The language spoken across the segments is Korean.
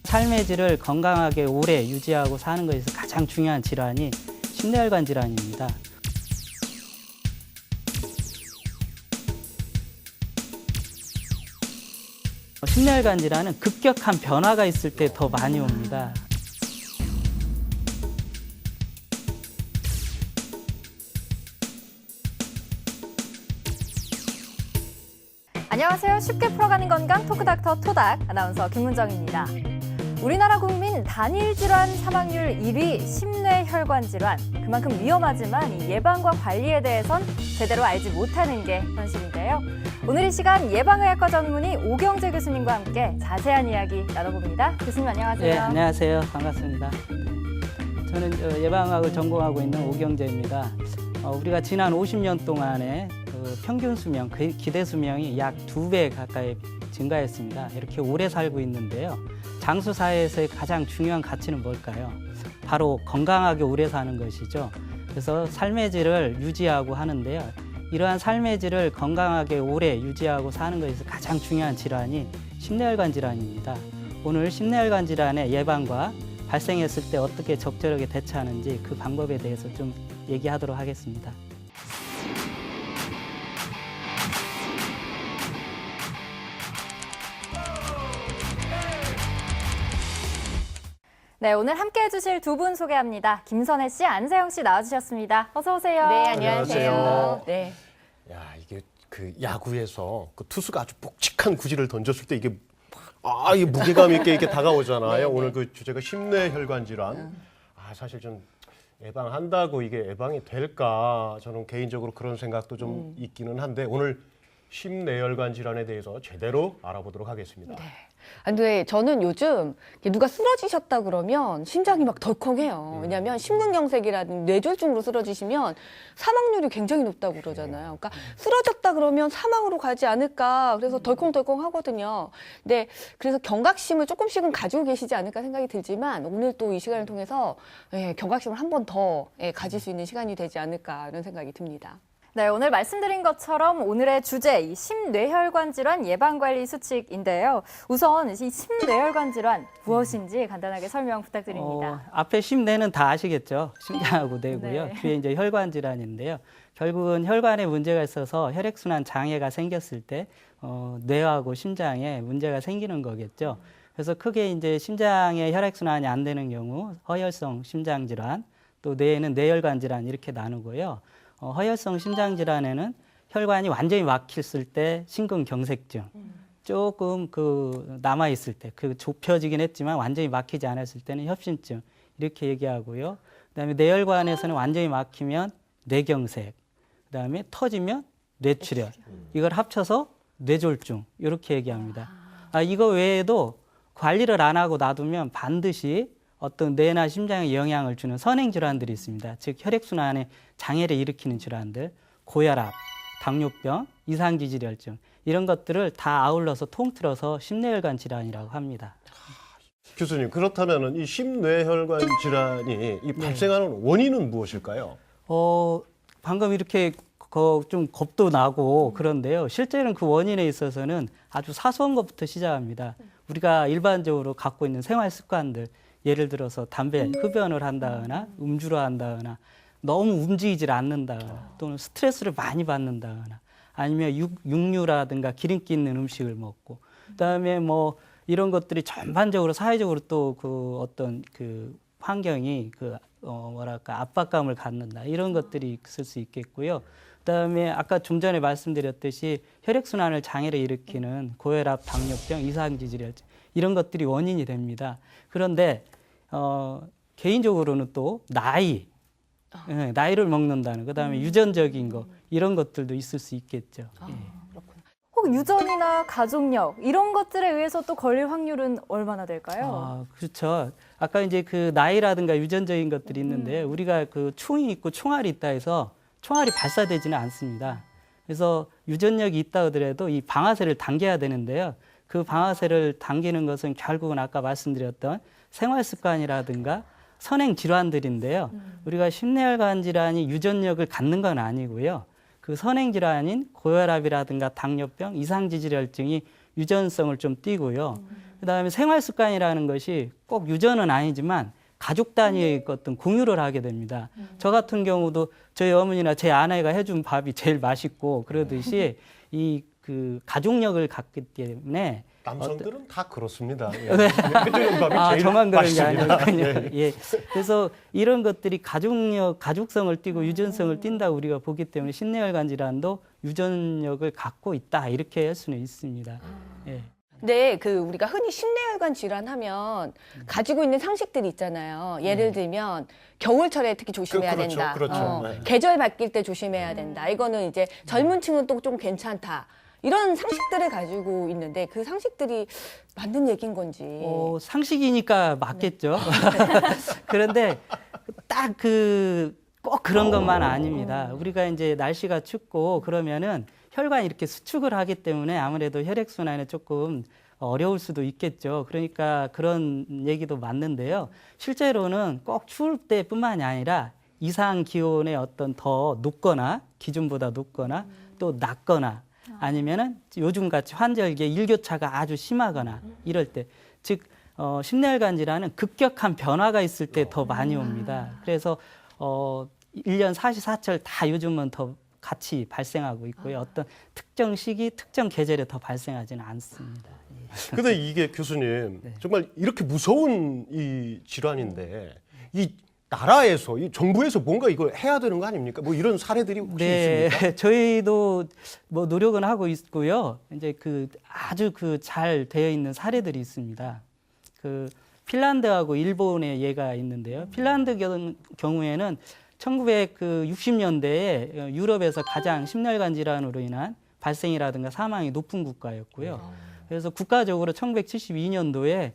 삶의 질을 건강하게 오래 유지하고 사는 것에서 가장 중요한 질환이 심뇌혈관 질환입니다. 심뇌혈관 질환은 급격한 변화가 있을 때 더 많이 옵니다. 안녕하세요. 쉽게 풀어가는 건강 토크닥터 토닥 아나운서 김문정입니다. 우리나라 국민 단일 질환 사망률 1위 심뇌혈관 질환. 그만큼 위험하지만 이 예방과 관리에 대해선 제대로 알지 못하는 게 현실인데요. 오늘 이 시간 예방의학과 전문의 오경재 교수님과 함께 자세한 이야기 나눠봅니다. 교수님 안녕하세요. 네, 안녕하세요. 반갑습니다. 저는 예방학을 전공하고 있는 오경재입니다. 우리가 지난 50년 동안에 평균 수명, 기대 수명이 약 2배 가까이 증가했습니다. 이렇게 오래 살고 있는데요. 장수 사회에서의 가장 중요한 가치는 뭘까요? 바로 건강하게 오래 사는 것이죠. 그래서 삶의 질을 유지하고 하는데요. 이러한 삶의 질을 건강하게 오래 유지하고 사는 것에서 가장 중요한 질환이 심뇌혈관 질환입니다. 오늘 심뇌혈관 질환의 예방과 발생했을 때 어떻게 적절하게 대처하는지 그 방법에 대해서 좀 얘기하도록 하겠습니다. 네, 오늘 함께 해주실 두 분 소개합니다. 김선혜 씨, 안세영 씨 나와주셨습니다. 어서 오세요. 네, 안녕하세요. 네. 야, 이게 그 야구에서 그 투수가 아주 묵직한 구질을 던졌을 때 이게 이 무게감 있게 이렇게 다가오잖아요. 네, 오늘 그 주제가 심뇌혈관 질환. 사실 좀 예방한다고 이게 예방이 될까? 저는 개인적으로 그런 생각도 좀 있기는 한데 오늘 심뇌혈관 질환에 대해서 제대로 알아보도록 하겠습니다. 네. 근데 저는 요즘 누가 쓰러지셨다 그러면 심장이 막 덜컹해요. 왜냐하면 심근경색이라든지 뇌졸중으로 쓰러지시면 사망률이 굉장히 높다고 그러잖아요. 그러니까 쓰러졌다 그러면 사망으로 가지 않을까. 그래서 덜컹덜컹 하거든요. 근데 그래서 경각심을 조금씩은 가지고 계시지 않을까 생각이 들지만 오늘 또 이 시간을 통해서 경각심을 한 번 더 가질 수 있는 시간이 되지 않을까 이런 생각이 듭니다. 네, 오늘 말씀드린 것처럼 오늘의 주제, 이 심뇌혈관 질환 예방관리 수칙인데요. 우선 이 심뇌혈관 질환 무엇인지 간단하게 설명 부탁드립니다. 앞에 심뇌는 다 아시겠죠? 심장하고 뇌고요. 네. 뒤에 이제 혈관 질환인데요. 결국은 혈관에 문제가 있어서 혈액순환 장애가 생겼을 때 뇌하고 심장에 문제가 생기는 거겠죠. 그래서 크게 이제 심장에 혈액순환이 안 되는 경우 허혈성 심장 질환, 또 뇌에는 뇌혈관 질환 이렇게 나누고요. 허혈성 심장 질환에는 혈관이 완전히 막혔을 때 심근경색증, 조금 남아 있을 때, 좁혀지긴 했지만 완전히 막히지 않았을 때는 협심증 이렇게 얘기하고요. 그다음에 뇌혈관에서는 완전히 막히면 뇌경색, 그다음에 터지면 뇌출혈, 이걸 합쳐서 뇌졸중 이렇게 얘기합니다. 이거 외에도 관리를 안 하고 놔두면 반드시 어떤 뇌나 심장에 영향을 주는 선행 질환들이 있습니다. 즉 혈액순환에 장애를 일으키는 질환들, 고혈압, 당뇨병, 이상지질혈증 이런 것들을 다 아울러서 통틀어서 심뇌혈관 질환이라고 합니다. 교수님, 그렇다면 이 심뇌혈관 질환이 이 발생하는 원인은 무엇일까요? 방금 이렇게 좀 겁도 나고 그런데요. 실제로는 그 원인에 있어서는 아주 사소한 것부터 시작합니다. 우리가 일반적으로 갖고 있는 생활 습관들, 예를 들어서 담배 흡연을 한다거나 음주를 한다거나 너무 움직이질 않는다거나 또는 스트레스를 많이 받는다거나 아니면 육류라든가 기름기 있는 음식을 먹고 그다음에 뭐 이런 것들이 전반적으로 사회적으로 또 어떤 환경이 압박감을 갖는다 이런 것들이 있을 수 있겠고요. 그다음에 아까 좀 전에 말씀드렸듯이 혈액순환을 장애를 일으키는 고혈압, 당뇨병, 이상지질혈증 이런 것들이 원인이 됩니다. 그런데 개인적으로는 또 나이를 먹는다는 그다음에 유전적인 거 이런 것들도 있을 수 있겠죠. 그렇구나. 혹 유전이나 가족력 이런 것들에 의해서 또 걸릴 확률은 얼마나 될까요? 그렇죠. 아까 이제 나이라든가 유전적인 것들이 있는데 우리가 총이 있고 총알이 있다 해서 총알이 발사되지는 않습니다. 그래서 유전력이 있다 하더라도 이 방아쇠를 당겨야 되는데요. 그 방아쇠를 당기는 것은 결국은 아까 말씀드렸던 생활 습관이라든가 선행 질환들인데요. 우리가 심뇌혈관 질환이 유전력을 갖는 건 아니고요. 그 선행 질환인 고혈압이라든가 당뇨병, 이상지질혈증이 유전성을 좀 띠고요. 그다음에 생활 습관이라는 것이 꼭 유전은 아니지만 가족 단위의 어떤 공유를 하게 됩니다. 저 같은 경우도 저희 어머니나 제 아내가 해준 밥이 제일 맛있고 그러듯이 이 그 가족력을 갖기 때문에 남성들은 다 그렇습니다. 예. 해주는 밥이 제일 저만 그런 게 맛있습니다. 아니군요. 예. 예. 그래서 이런 것들이 가족성을 띠고 유전성을 띈다고 우리가 보기 때문에 심내혈관 질환도 유전력을 갖고 있다 이렇게 할 수는 있습니다. 예. 네, 우리가 흔히 심내혈관 질환하면 가지고 있는 상식들이 있잖아요. 예를 들면 겨울철에 특히 조심해야 그렇죠, 된다. 그렇죠. 네. 계절 바뀔 때 조심해야 된다. 이거는 이제 젊은 층은 또 좀 괜찮다. 이런 상식들을 가지고 있는데 그 상식들이 맞는 얘기인 건지. 상식이니까 맞겠죠. 그런데 딱 꼭 그런 것만 아닙니다. 우리가 이제 날씨가 춥고 그러면은 혈관이 이렇게 수축을 하기 때문에 아무래도 혈액순환에 조금 어려울 수도 있겠죠. 그러니까 그런 얘기도 맞는데요. 실제로는 꼭 추울 때뿐만이 아니라 이상 기온의 어떤 더 높거나 기준보다 높거나 또 낮거나 아니면은 요즘 같이 환절기에 일교차가 아주 심하거나 이럴 때, 즉 심내혈관 질환은 급격한 변화가 있을 때 더 많이 옵니다. 그래서 1년 44철 다 요즘은 더 같이 발생하고 있고요. 어떤 특정 시기, 특정 계절에 더 발생하지는 않습니다. 근데 이게 교수님 네. 정말 이렇게 무서운 이 질환인데 이 나라에서 이 정부에서 뭔가 이걸 해야 되는 거 아닙니까? 뭐 이런 사례들이 혹시 있습니까? 저희도 뭐 노력은 하고 있고요. 이제 아주 잘 되어 있는 사례들이 있습니다. 핀란드하고 일본의 예가 있는데요. 핀란드 경우에는 1960년대에 유럽에서 가장 심혈관 질환으로 인한 발생이라든가 사망이 높은 국가였고요. 그래서 국가적으로 1972년도에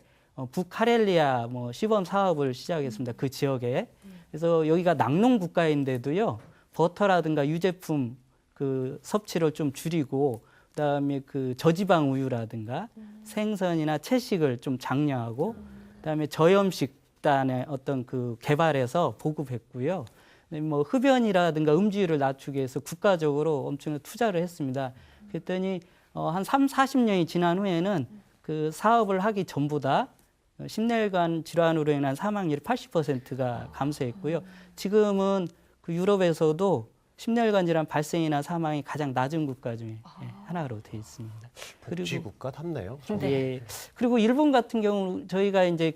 북카렐리아 시범 사업을 시작했습니다. 그 지역에. 그래서 여기가 낙농 국가인데도요. 버터라든가 유제품 섭취를 좀 줄이고 그다음에 저지방 우유라든가 생선이나 채식을 좀 장려하고 그다음에 저염식단의 어떤 개발해서 보급했고요. 흡연이라든가 음주율을 낮추기 위해서 국가적으로 엄청난 투자를 했습니다. 그랬더니 한 40년이 지난 후에는 그 사업을 하기 전보다 심내혈관 질환으로 인한 사망률이 80%가 감소했고요. 지금은 유럽에서도 심내혈관 질환 발생이나 사망이 가장 낮은 국가 중에 하나로 되어 있습니다. 복지국가답네요. 예. 그리고 일본 같은 경우 저희가 이제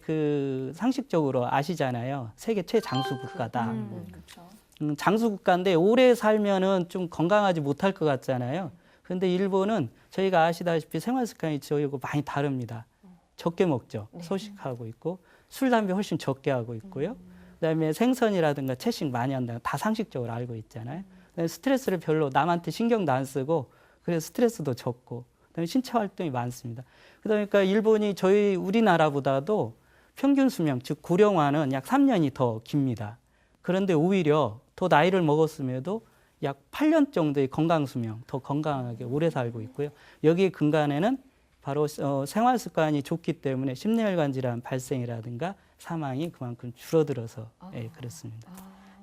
상식적으로 아시잖아요. 세계 최장수 국가다. 그렇죠. 장수 국가인데 오래 살면은 좀 건강하지 못할 것 같잖아요. 그런데 일본은 저희가 아시다시피 생활 습관이 저희하고 많이 다릅니다. 적게 먹죠. 소식하고 있고 술, 담배 훨씬 적게 하고 있고요. 그다음에 생선이라든가 채식 많이 한다는 다 상식적으로 알고 있잖아요. 그다음에 스트레스를 별로 남한테 신경도 안 쓰고 그래서 스트레스도 적고 그다음에 신체 활동이 많습니다. 그러니까 일본이 우리나라보다도 평균 수명, 즉 고령화는 약 3년이 더 깁니다. 그런데 오히려 더 나이를 먹었음에도 약 8년 정도의 건강 수명, 더 건강하게 오래 살고 있고요. 여기에 근간에는 바로 생활 습관이 좋기 때문에 심내혈관 질환 발생이라든가 사망이 그만큼 줄어들어서 그렇습니다.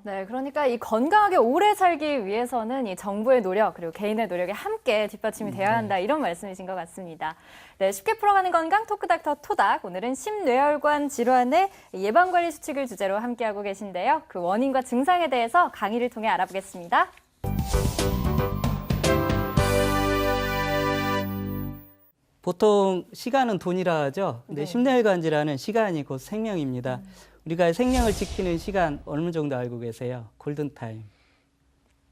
네, 그러니까 이 건강하게 오래 살기 위해서는 이 정부의 노력 그리고 개인의 노력이 함께 뒷받침이 되어야 한다 이런 말씀이신 것 같습니다. 네, 쉽게 풀어가는 건강 토크닥터 토닥 오늘은 심뇌혈관 질환의 예방관리 수칙을 주제로 함께하고 계신데요. 그 원인과 증상에 대해서 강의를 통해 알아보겠습니다. 보통 시간은 돈이라 하죠. 근데 심내혈관 질환은 시간이 곧 생명입니다. 우리가 생명을 지키는 시간 어느 정도 알고 계세요? 골든타임.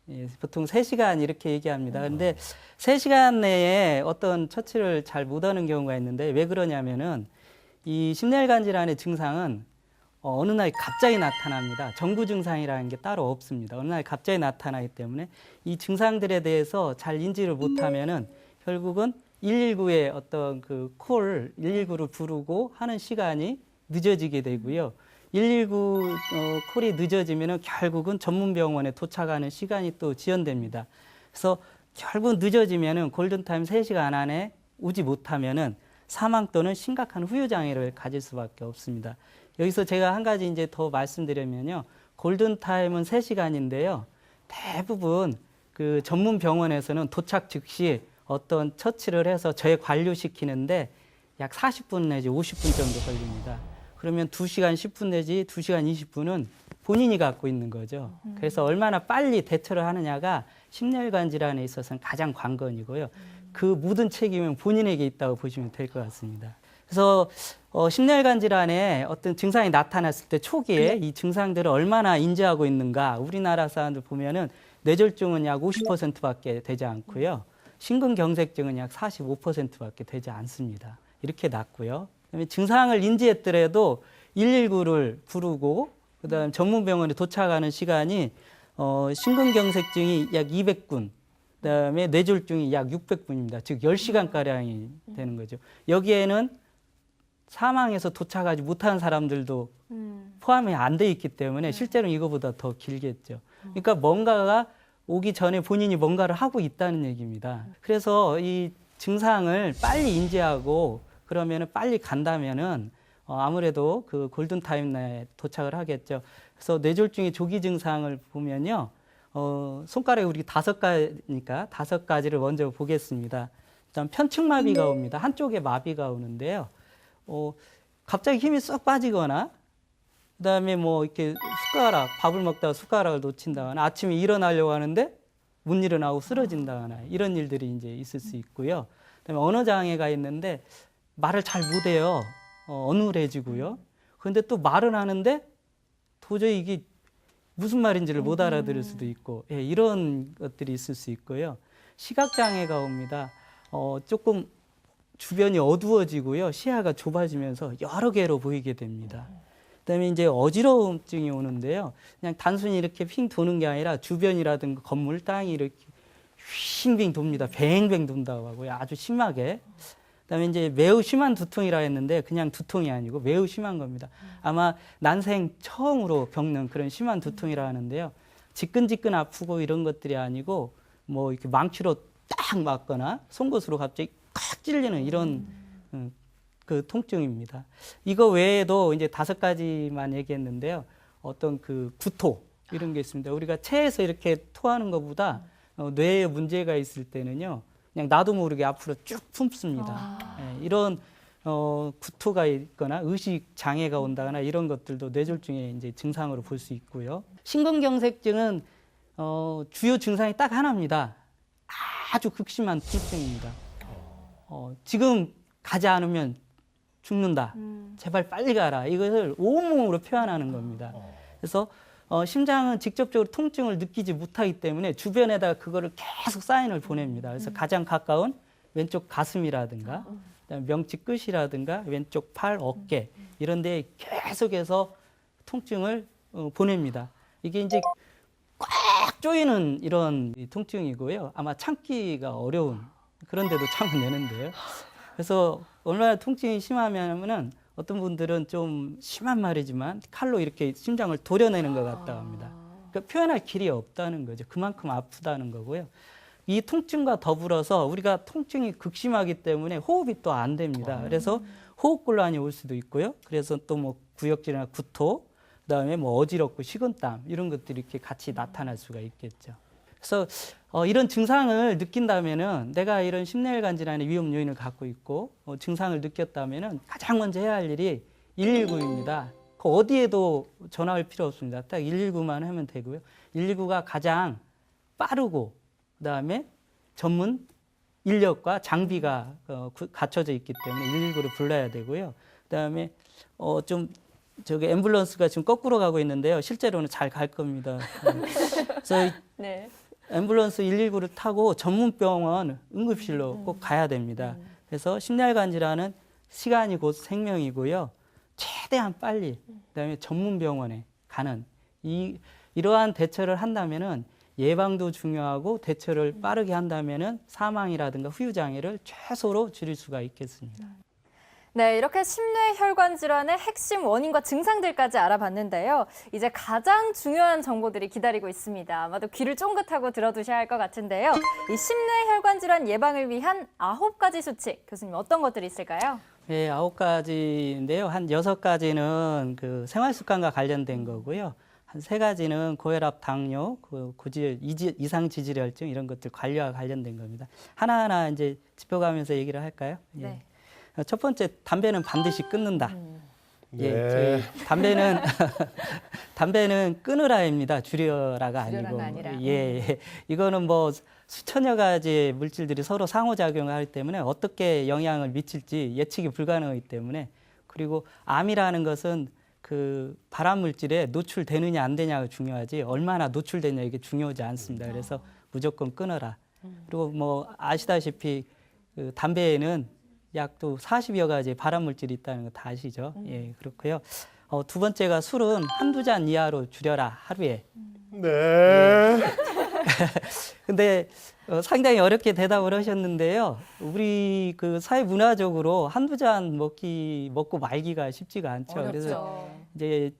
예, 보통 3시간 이렇게 얘기합니다. 근데 3시간 내에 어떤 처치를 잘 못하는 경우가 있는데 왜 그러냐면은 이 심내혈관 질환의 증상은 어느 날 갑자기 나타납니다. 정구 증상이라는 게 따로 없습니다. 어느 날 갑자기 나타나기 때문에 이 증상들에 대해서 잘 인지를 못하면은 결국은 119의 어떤 119를 부르고 하는 시간이 늦어지게 되고요. 119 콜이 늦어지면은 결국은 전문 병원에 도착하는 시간이 또 지연됩니다. 그래서 결국 늦어지면은 골든타임 3시간 안에 오지 못하면은 사망 또는 심각한 후유 장애를 가질 수밖에 없습니다. 여기서 제가 한 가지 이제 더 말씀드리면요. 골든타임은 3시간인데요. 대부분 전문 병원에서는 도착 즉시 어떤 처치를 해서 재관류시키는데 약 40분 내지 50분 정도 걸립니다. 그러면 2시간 10분 내지 2시간 20분은 본인이 갖고 있는 거죠. 그래서 얼마나 빨리 대처를 하느냐가 심혈관 질환에 있어서는 가장 관건이고요. 그 모든 책임은 본인에게 있다고 보시면 될 것 같습니다. 그래서 심혈관 질환에 어떤 증상이 나타났을 때 초기에 이 증상들을 얼마나 인지하고 있는가, 우리나라 사람들 보면은 뇌졸중은 약 50%밖에 되지 않고요. 심근경색증은 약 45%밖에 되지 않습니다. 이렇게 낮고요. 그다음에 증상을 인지했더라도 119를 부르고 그다음 전문병원에 도착하는 시간이 심근경색증이 약 200분, 그다음에 뇌졸중이 약 600분입니다. 즉 10시간가량이 되는 거죠. 여기에는 사망해서 도착하지 못한 사람들도 포함이 안 돼 있기 때문에 실제로는 이거보다 더 길겠죠. 그러니까 뭔가가 오기 전에 본인이 뭔가를 하고 있다는 얘기입니다. 그래서 이 증상을 빨리 인지하고 그러면은 빨리 간다면은 아무래도 그 골든타임 내에 도착을 하겠죠. 그래서 뇌졸중의 조기 증상을 보면요. 손가락에 우리 5가지니까 5가지를 먼저 보겠습니다. 일단 편측마비가 옵니다. 한쪽에 마비가 오는데요. 갑자기 힘이 쏙 빠지거나, 그 다음에 뭐 이렇게 밥을 먹다가 숟가락을 놓친다거나, 아침에 일어나려고 하는데 못 일어나고 쓰러진다거나, 이런 일들이 이제 있을 수 있고요. 그 다음에 언어 장애가 있는데 말을 잘 못해요. 어눌해지고요. 그런데 또 말은 하는데 도저히 이게 무슨 말인지를 못 알아들을 수도 있고, 예, 이런 것들이 있을 수 있고요. 시각장애가 옵니다. 조금 주변이 어두워지고요. 시야가 좁아지면서 여러 개로 보이게 됩니다. 그다음에 이제 어지러움증이 오는데요. 그냥 단순히 이렇게 핑 도는 게 아니라 주변이라든가 건물, 땅이 이렇게 빙빙 돕니다. 뱅뱅 돈다고 하고요. 아주 심하게. 그다음에 이제 매우 심한 두통이라 했는데 그냥 두통이 아니고 매우 심한 겁니다. 아마 난생 처음으로 겪는 그런 심한 두통이라 하는데요. 지끈지끈 아프고 이런 것들이 아니고 뭐 이렇게 망치로 딱 맞거나 송곳으로 갑자기 칵 찔리는 이런 그 통증입니다. 이거 외에도 이제 5가지만 얘기했는데요. 어떤 그 구토 이런 게 있습니다. 우리가 체에서 이렇게 토하는 것보다 뇌에 문제가 있을 때는요. 그냥 나도 모르게 앞으로 쭉 품습니다. 예, 이런 구토가 있거나 의식 장애가 온다거나 이런 것들도 뇌졸중의 이제 증상으로 볼 수 있고요. 심근경색증은 주요 증상이 딱 하나입니다. 아주 극심한 통증입니다. 지금 가지 않으면 죽는다. 제발 빨리 가라. 이것을 온몸으로 표현하는 겁니다. 그래서 심장은 직접적으로 통증을 느끼지 못하기 때문에 주변에다가 그거를 계속 사인을 보냅니다. 그래서 가장 가까운 왼쪽 가슴이라든가 그다음에 명치 끝이라든가 왼쪽 팔, 어깨 이런 데에 계속해서 통증을 보냅니다. 이게 이제 꽉 조이는 이런 통증이고요. 아마 참기가 어려운 그런데도 참아내는데요. 그래서 얼마나 통증이 심하면은 어떤 분들은 좀 심한 말이지만 칼로 이렇게 심장을 도려내는 것 같다 합니다. 그러니까 표현할 길이 없다는 거죠. 그만큼 아프다는 거고요. 이 통증과 더불어서 우리가 통증이 극심하기 때문에 호흡이 또 안 됩니다. 그래서 호흡곤란이 올 수도 있고요. 그래서 또 뭐 구역질이나 구토, 그다음에 뭐 어지럽고 식은땀 이런 것들이 이렇게 같이 나타날 수가 있겠죠. 그래서 이런 증상을 느낀다면은 내가 이런 심혈관 질환의 위험 요인을 갖고 있고 증상을 느꼈다면은 가장 먼저 해야 할 일이 119입니다. 그 어디에도 전화할 필요 없습니다. 딱 119만 하면 되고요. 119가 가장 빠르고 그다음에 전문 인력과 장비가 갖춰져 있기 때문에 119를 불러야 되고요. 그다음에 저기 앰뷸런스가 지금 거꾸로 가고 있는데요. 실제로는 잘 갈 겁니다. 그래서 네. 앰뷸런스 119를 타고 전문병원 응급실로 꼭 가야 됩니다. 그래서 심혈관 질환은 시간이 곧 생명이고요. 최대한 빨리 그다음에 전문병원에 가는 이러한 대처를 한다면은 예방도 중요하고 대처를 빠르게 한다면은 사망이라든가 후유 장애를 최소로 줄일 수가 있겠습니다. 네, 이렇게 심뇌혈관 질환의 핵심 원인과 증상들까지 알아봤는데요. 이제 가장 중요한 정보들이 기다리고 있습니다. 아마도 귀를 쫑긋하고 들어두셔야 할 것 같은데요. 이 심뇌혈관 질환 예방을 위한 9가지 수칙, 교수님 어떤 것들이 있을까요? 네, 9가지인데요. 한 6가지는 그 생활 습관과 관련된 거고요. 한 3가지는 고혈압, 당뇨, 고지혈, 이상 지질혈증 이런 것들 관리와 관련된 겁니다. 하나하나 이제 짚어가면서 얘기를 할까요? 예. 네. 첫 번째, 담배는 반드시 끊는다. 네. 예, 저희 담배는 끊으라입니다. 줄여라가 아니고. 줄여라가 아니라. 예. 이거는 뭐 수천여 가지 물질들이 서로 상호작용을 하기 때문에 어떻게 영향을 미칠지 예측이 불가능하기 때문에, 그리고 암이라는 것은 그 발암 물질에 노출되느냐 안 되냐가 중요하지 얼마나 노출되냐 이게 중요하지 않습니다. 그래서 무조건 끊어라. 그리고 뭐 아시다시피 그 담배에는 약 또 40여 가지 발암 물질이 있다는 거 다 아시죠? 예, 그렇고요. 두 번째가 술은 한두 잔 이하로 줄여라 하루에. 네. 근데 상당히 어렵게 대답을 하셨는데요. 우리 그 사회 문화적으로 한두 잔 먹고 말기가 쉽지가 않죠. 그래서 이제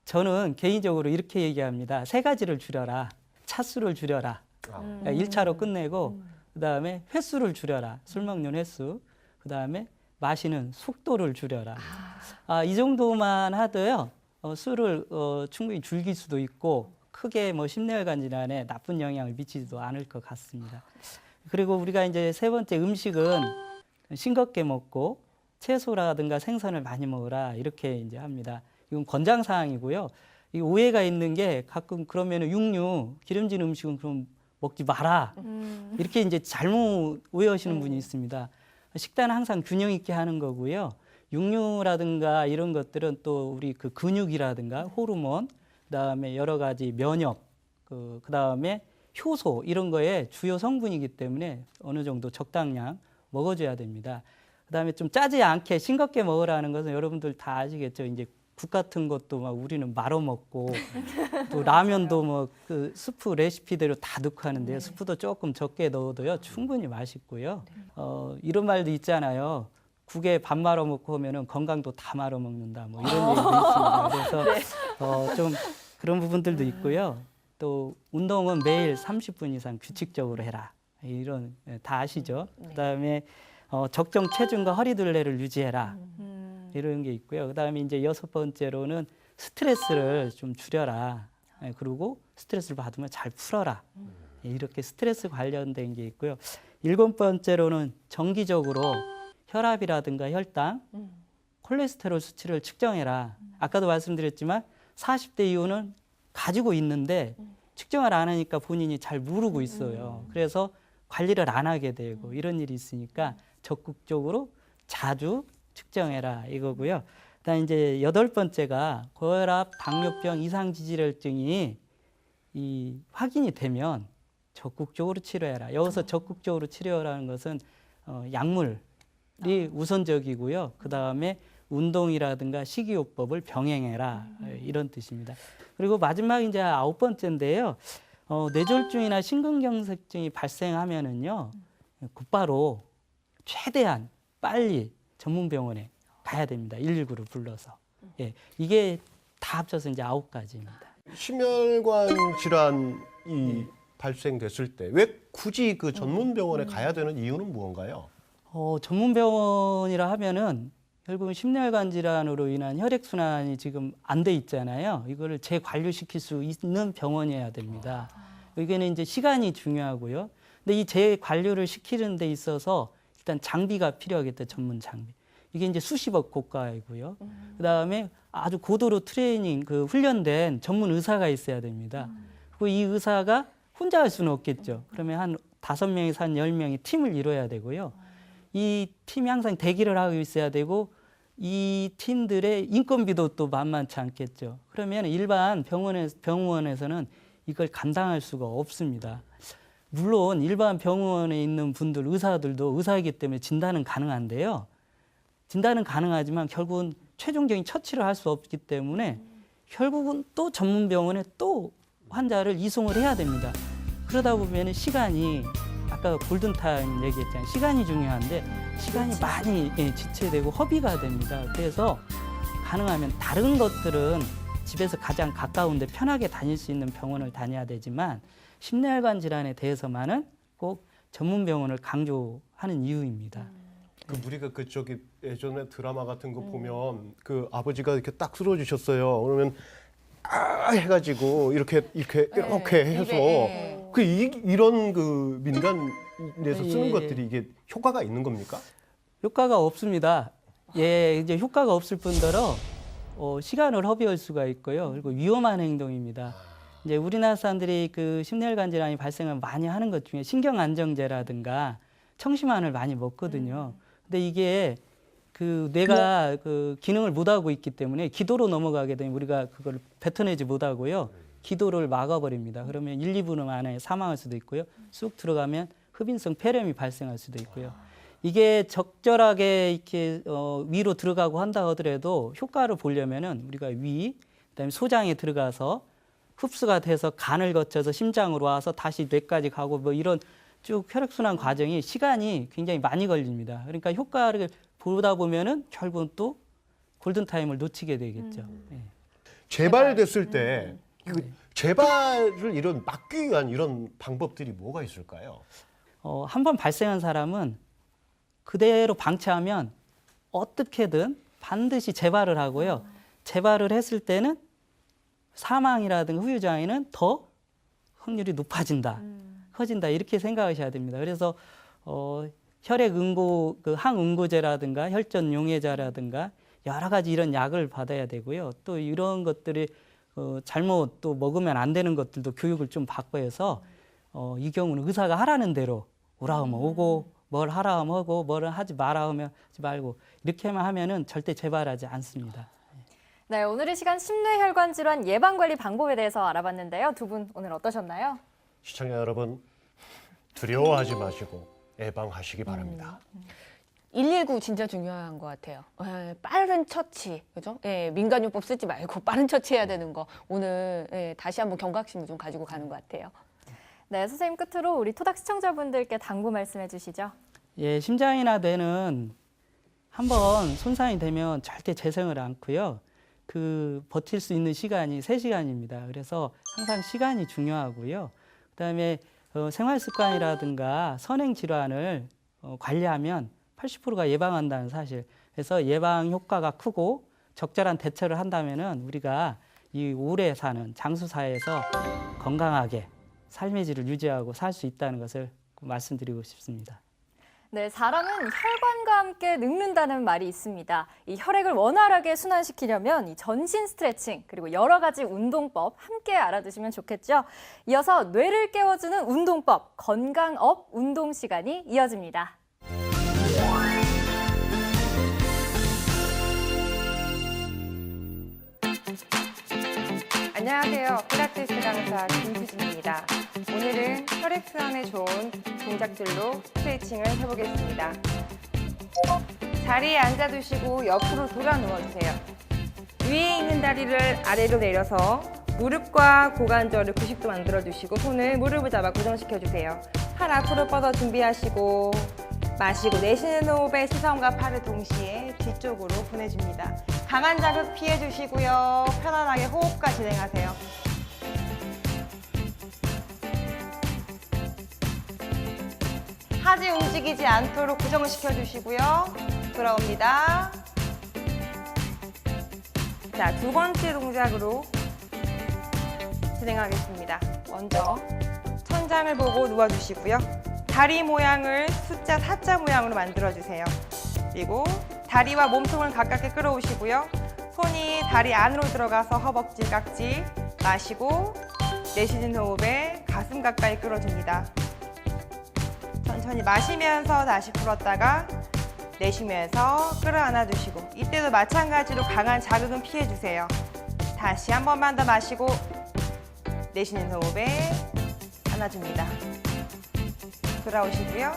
저는 개인적으로 이렇게 얘기합니다. 세 가지를 줄여라. 차수를 줄여라. 그러니까 1차로 끝내고 그다음에 횟수를 줄여라. 술 먹는 횟수. 그다음에 마시는 속도를 줄여라. 이 정도만 하도요. 술을 충분히 즐길 수도 있고 크게 뭐 심내혈관 질환에 나쁜 영향을 미치지도 않을 것 같습니다. 그리고 우리가 이제 세 번째, 음식은 싱겁게 먹고 채소라든가 생선을 많이 먹으라 이렇게 이제 합니다. 이건 권장 사항이고요. 이 오해가 있는 게 가끔 그러면은 육류, 기름진 음식은 그럼 먹지 마라. 이렇게 이제 잘못 오해하시는 분이 있습니다. 식단은 항상 균형 있게 하는 거고요. 육류라든가 이런 것들은 또 우리 그 근육이라든가 호르몬, 그다음에 여러 가지 면역, 그다음에 효소 이런 거에 주요 성분이기 때문에 어느 정도 적당량 먹어줘야 됩니다. 그다음에 좀 짜지 않게 싱겁게 먹으라는 것은 여러분들 다 아시겠죠. 이제 국 같은 것도 막 우리는 말아 먹고 또 라면도 뭐 그 스프 레시피대로 다 넣고 하는데요. 스프도 조금 적게 넣어도요 충분히 맛있고요. 이런 말도 있잖아요. 국에 밥 말아 먹고 하면은 건강도 다 말아 먹는다. 뭐 이런 얘기도 있습니다. 그래서 좀 그런 부분들도 있고요. 또 운동은 매일 30분 이상 규칙적으로 해라. 이런 다 아시죠? 그다음에 적정 체중과 허리둘레를 유지해라. 이런 게 있고요. 그다음에 이제 여섯 번째로는 스트레스를 좀 줄여라. 그리고 스트레스를 받으면 잘 풀어라. 이렇게 스트레스 관련된 게 있고요. 일곱 번째로는 정기적으로 혈압이라든가 혈당, 콜레스테롤 수치를 측정해라. 아까도 말씀드렸지만 40대 이후는 가지고 있는데 측정을 안 하니까 본인이 잘 모르고 있어요. 그래서 관리를 안 하게 되고 이런 일이 있으니까 적극적으로 자주 측정해라 이거고요. 그다음 이제 여덟 번째가 고혈압, 당뇨병, 이상지질혈증이 이 확인이 되면 적극적으로 치료해라. 여기서 적극적으로 치료라는 것은 약물이 우선적이고요. 그다음에 운동이라든가 식이요법을 병행해라 이런 뜻입니다. 그리고 마지막 이제 아홉 번째인데요. 뇌졸중이나 심근경색증이 발생하면은요 곧바로 최대한 빨리 전문병원에 가야 됩니다. 119를 불러서. 예, 이게 다 합쳐서 이제 9가지입니다. 심혈관 질환이 발생됐을 때 왜 굳이 그 전문 병원에 가야 되는 이유는 무언가요? 전문병원이라 하면은 결국은 심혈관 질환으로 인한 혈액순환이 지금 안 돼 있잖아요. 이거를 재관리시킬 수 있는 병원이어야 됩니다. 이게는 이제 시간이 중요하고요. 근데 이 재관리를 시키는 데 있어서 일단 장비가 필요하겠다, 전문 장비. 이게 이제 수십억 고가이고요. 그다음에 아주 고도로 트레이닝, 훈련된 전문 의사가 있어야 됩니다. 그리고 이 의사가 혼자 할 수는 없겠죠. 그러면 한 5명에서 한 10명이 팀을 이뤄야 되고요. 이 팀이 항상 대기를 하고 있어야 되고 이 팀들의 인건비도 또 만만치 않겠죠. 그러면 일반 병원에서는 이걸 감당할 수가 없습니다. 물론 일반 병원에 있는 분들, 의사들도 의사이기 때문에 진단은 가능한데요. 진단은 가능하지만 결국은 최종적인 처치를 할 수 없기 때문에 결국은 또 전문 병원에 또 환자를 이송을 해야 됩니다. 그러다 보면 시간이 아까 골든타임 얘기했잖아요. 시간이 중요한데 시간이 많이 지체되고 허비가 됩니다. 그래서 가능하면 다른 것들은 집에서 가장 가까운데 편하게 다닐 수 있는 병원을 다녀야 되지만 심혈관 질환에 대해서만은 꼭 전문 병원을 강조하는 이유입니다. 우리가 그쪽이 예전에 드라마 같은 거 보면 그 아버지가 이렇게 딱 쓰러지셨어요. 그러면 해가지고 이렇게 해서 이런 그 민간에서 쓰는 것들이 이게 효과가 있는 겁니까? 효과가 없습니다. 예, 이제 효과가 없을 뿐더러 시간을 허비할 수가 있고요. 그리고 위험한 행동입니다. 이제 우리나라 사람들이 그 심뇌혈관 질환이 발생을 많이 하는 것 중에 신경안정제라든가 청심환을 많이 먹거든요. 근데 이게 그 뇌가 그 기능을 못하고 있기 때문에 기도로 넘어가게 되면 우리가 그걸 뱉어내지 못하고요. 기도를 막아버립니다. 그러면 1, 2분 안에 사망할 수도 있고요. 쑥 들어가면 흡인성 폐렴이 발생할 수도 있고요. 이게 적절하게 이렇게 위로 들어가고 한다 하더라도 효과를 보려면은 우리가 위, 그다음에 소장에 들어가서 흡수가 돼서 간을 거쳐서 심장으로 와서 다시 뇌까지 가고 뭐 이런 쭉 혈액순환 과정이 시간이 굉장히 많이 걸립니다. 그러니까 효과를 보다 보면은 결국은 또 골든타임을 놓치게 되겠죠. 예. 재발됐을 때 그 재발을 이런 막기 위한 이런 방법들이 뭐가 있을까요? 한 번 발생한 사람은 그대로 방치하면 어떻게든 반드시 재발을 하고요. 재발을 했을 때는 사망이라든가 후유장애는 더 확률이 높아진다, 커진다 이렇게 생각하셔야 됩니다. 그래서 혈액 응고, 그 항응고제라든가 혈전 용해제라든가 여러 가지 이런 약을 받아야 되고요. 또 이런 것들이 잘못 또 먹으면 안 되는 것들도 교육을 좀 받고 해서 이 경우는 의사가 하라는 대로 오라 하면 오고 뭘 하라 하면 하고 뭘 하지 마라 하면 하지 말고 이렇게만 하면은 절대 재발하지 않습니다. 네, 오늘 이 시간 심뇌혈관 질환 예방관리 방법에 대해서 알아봤는데요. 두 분 오늘 어떠셨나요? 시청자 여러분 두려워하지 마시고 예방하시기 바랍니다. 119 진짜 중요한 것 같아요. 빠른 처치, 그죠? 예, 민간요법 쓰지 말고 빠른 처치해야 되는 거 오늘 다시 한번 경각심을 좀 가지고 가는 것 같아요. 네, 선생님 끝으로 우리 토닥 시청자분들께 당부 말씀해 주시죠. 예, 심장이나 뇌는 한번 손상이 되면 절대 재생을 않고요. 그 버틸 수 있는 시간이 3시간입니다. 그래서 항상 시간이 중요하고요. 그다음에 생활 습관이라든가 선행 질환을 관리하면 80%가 예방한다는 사실. 그래서 예방 효과가 크고 적절한 대처를 한다면은 우리가 이 오래 사는 장수 사회에서 건강하게 삶의 질을 유지하고 살 수 있다는 것을 말씀드리고 싶습니다. 네, 사람은 혈관과 함께 늙는다는 말이 있습니다. 이 혈액을 원활하게 순환시키려면 이 전신 스트레칭 그리고 여러 가지 운동법 함께 알아두시면 좋겠죠. 이어서 뇌를 깨워주는 운동법, 건강업 운동 시간이 이어집니다. 안녕하세요. 필라테스 강사 김수진입니다. 오늘은 혈액순환에 좋은 동작들로 스트레칭을 해보겠습니다. 자리에 앉아두시고 옆으로 돌아 누워주세요. 위에 있는 다리를 아래로 내려서 무릎과 고관절을 90도 만들어주시고 손을 무릎을 잡아 고정시켜주세요. 팔 앞으로 뻗어 준비하시고 마시고 내쉬는 호흡에 시선과 팔을 동시에 뒤쪽으로 보내줍니다. 강한 자극 피해주시고요. 편안하게 호흡과 진행하세요. 하지 움직이지 않도록 고정을 시켜주시고요. 돌아옵니다. 자, 두 번째 동작으로 진행하겠습니다. 먼저 천장을 보고 누워주시고요. 다리 모양을 숫자 4자 모양으로 만들어주세요. 그리고 다리와 몸통을 가깝게 끌어오시고요. 손이 다리 안으로 들어가서 허벅지, 깍지 마시고 내쉬는 호흡에 가슴 가까이 끌어줍니다. 천천히 마시면서 다시 풀었다가 내쉬면서 끌어안아 주시고 이때도 마찬가지로 강한 자극은 피해주세요. 다시 한 번만 더 마시고 내쉬는 호흡에 안아줍니다. 돌아오시고요.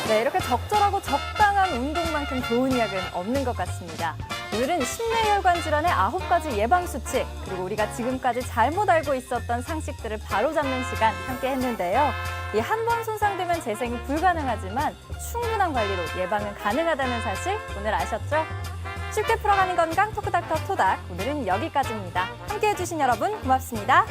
네, 이렇게 적절하고 적당한 운동만큼 좋은 약은 없는 것 같습니다. 오늘은 심뇌혈관 질환의 9가지 예방 수칙, 그리고 우리가 지금까지 잘못 알고 있었던 상식들을 바로잡는 시간 함께 했는데요. 이 한 번 손상되면 재생이 불가능하지만 충분한 관리로 예방은 가능하다는 사실 오늘 아셨죠? 쉽게 풀어가는 건강 토크닥터 토닥, 오늘은 여기까지입니다. 함께 해주신 여러분 고맙습니다.